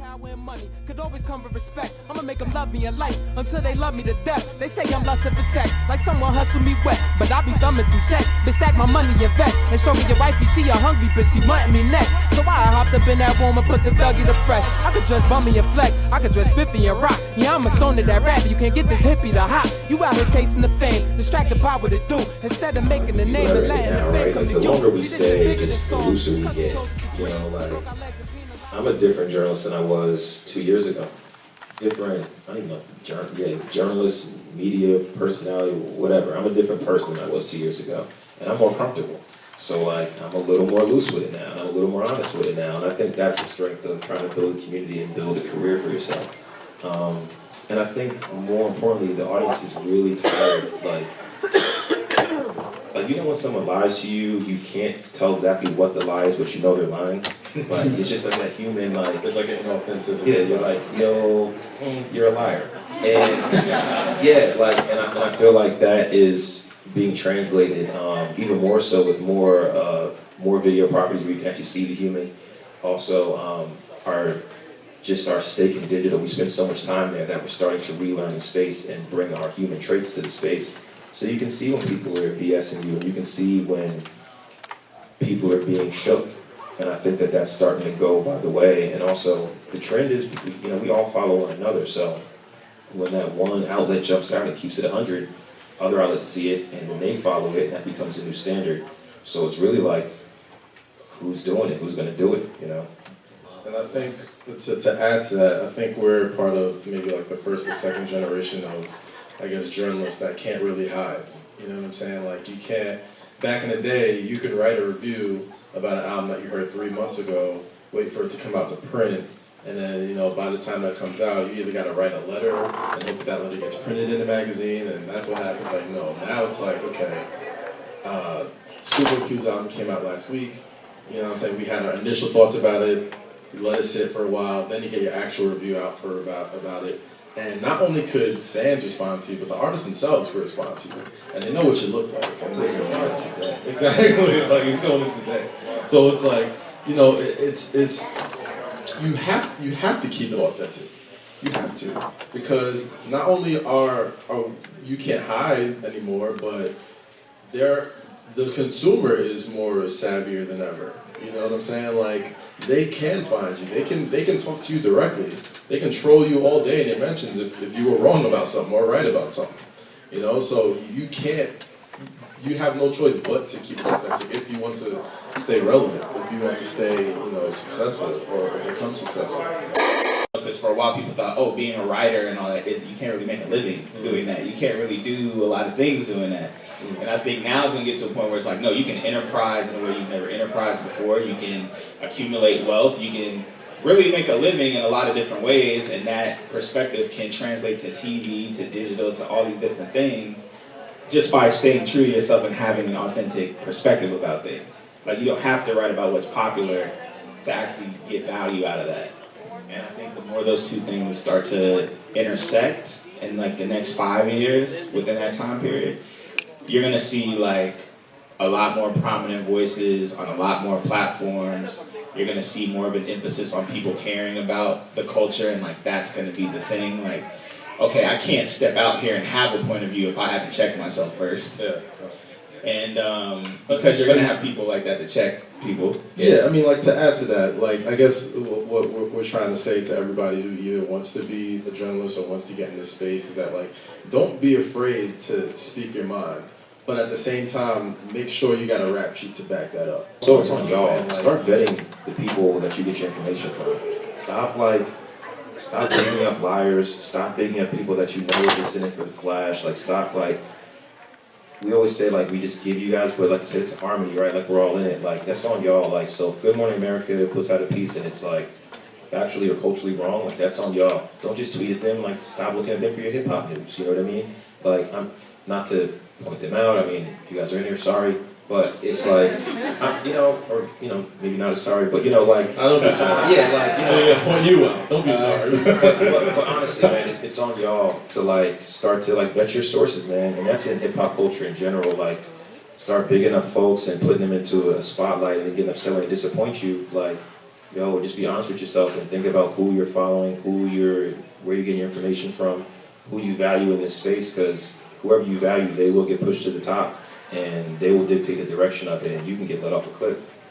Power and money could always come with respect. I'ma make them love me in life until they love me to death. They say I'm lusting for sex, like someone hustle me wet. But I be thumbing through checks, but stack my money in vest. And stroking your wifey, see her hungry, but she wanting me next. So I hopped up in that room and put the thuggy to fresh. I could dress bummy and flex, I could dress spiffy and rock. Yeah, I'm a stoner that rapper, you can't get this hippie to hop. You out here chasing the fame, distracted by what it do. Instead of making the name and letting the fame come to you. The longer we stay, just the looser we get. You know, like, I'm a different journalist than I was 2 years ago. Different, I don't even know, journalist, media, personality, whatever. I'm a different person than I was 2 years ago. And I'm more comfortable. So like, I'm a little more loose with it now, and I'm a little more honest with it now. And I think that's the strength of trying to build a community and build a career for yourself. And I think more importantly, the audience is really tired. Like, you know when someone lies to you, you can't tell exactly what the lie is, but you know they're lying. Like, it's just like that human, like, it's like an inauthenticity. Yeah, you're like, yo, you're a liar. And yeah, like, and I feel like that is being translated even more so with more video properties where you can actually see the human. Also, our stake in digital, we spend so much time there that we're starting to relearn the space and bring our human traits to the space. So you can see when people are BSing you, and you can see when people are being shook. And I think that that's starting to go by the way. And also, the trend is, you know, we all follow one another. So when that one outlet jumps out and keeps it 100, other outlets see it, and then they follow it, and that becomes a new standard. So it's really like, who's doing it? Who's going to do it, you know? And I think, to add to that, I think we're part of maybe like the first or second generation of, I guess, journalists that can't really hide. You know what I'm saying? Like, you can't, back in the day, you could write a review about an album that you heard 3 months ago, wait for it to come out to print, and then, you know, by the time that comes out, you either got to write a letter and hope that letter gets printed in the magazine, and that's what happens. Like, no, now it's like, okay, Schoolboy Q's album came out last week, you know what I'm saying? We had our initial thoughts about it, we let it sit for a while, then you get your actual review out for about it. And not only could fans respond to you, but the artists themselves could respond to you. And they know what you look like. And they can find you today. Exactly. It's like, it's going today. So it's like, you know, it's you have to keep it authentic. You have to. Because not only are you can't hide anymore, but the consumer is more savvier than ever. You know what I'm saying? Like, they can find you. They can talk to you directly. They can troll you all day in your mentions if you were wrong about something or right about something. You know, so you have no choice but to keep it authentic if you want to stay relevant, if you want to stay, you know, successful or become successful. Because for a while people thought, oh, being a writer and all that is, you can't really make a living doing that. You can't really do a lot of things doing that. And I think now it's going to get to a point where it's like, no, you can enterprise in a way you've never enterprised before. You can accumulate wealth. You can really make a living in a lot of different ways. And that perspective can translate to TV, to digital, to all these different things just by staying true to yourself and having an authentic perspective about things. Like, you don't have to write about what's popular to actually get value out of that. And I think the more those two things start to intersect in like the next 5 years within that time period, you're gonna see like a lot more prominent voices on a lot more platforms. You're gonna see more of an emphasis on people caring about the culture, and like that's gonna be the thing. Like, okay, I can't step out here and have a point of view if I haven't checked myself first. Yeah. And because you're gonna have people like that to check people. Yeah, I mean, like, to add to that, like, I guess what we're trying to say to everybody who either wants to be a journalist or wants to get in this space is that, like, don't be afraid to speak your mind, but at the same time, make sure you got a rap sheet to back that up. So it's on y'all. Start vetting the people that you get your information from. Stop bigging up liars. Stop bigging up people that you know are just in it for the flash. Like, stop, like, we always say, like, we just give you guys, but like I said, it's harmony, right? Like, we're all in it. Like, that's on y'all. Like, so Good Morning America puts out a piece and it's like factually or culturally wrong. Like, that's on y'all. Don't just tweet at them. Like, stop looking at them for your hip hop news. You know what I mean? Like, I'm not to point them out. I mean, if you guys are in here, sorry. But it's like, you know, or, you know, maybe not as sorry, but, you know, like... I don't be sorry. Yeah, like... So, yeah, point you out. Don't be sorry. But honestly, man, it's on y'all to, like, start to, like, vet your sources, man. And that's in hip-hop culture in general. Like, start bigging up folks and putting them into a spotlight and then getting upset when they disappoint you. Like, yo, just be honest with yourself and think about who you're following, where you're getting your information from, who you value in this space, because whoever you value, they will get pushed to the top and they will dictate the direction of it and you can get let off a cliff.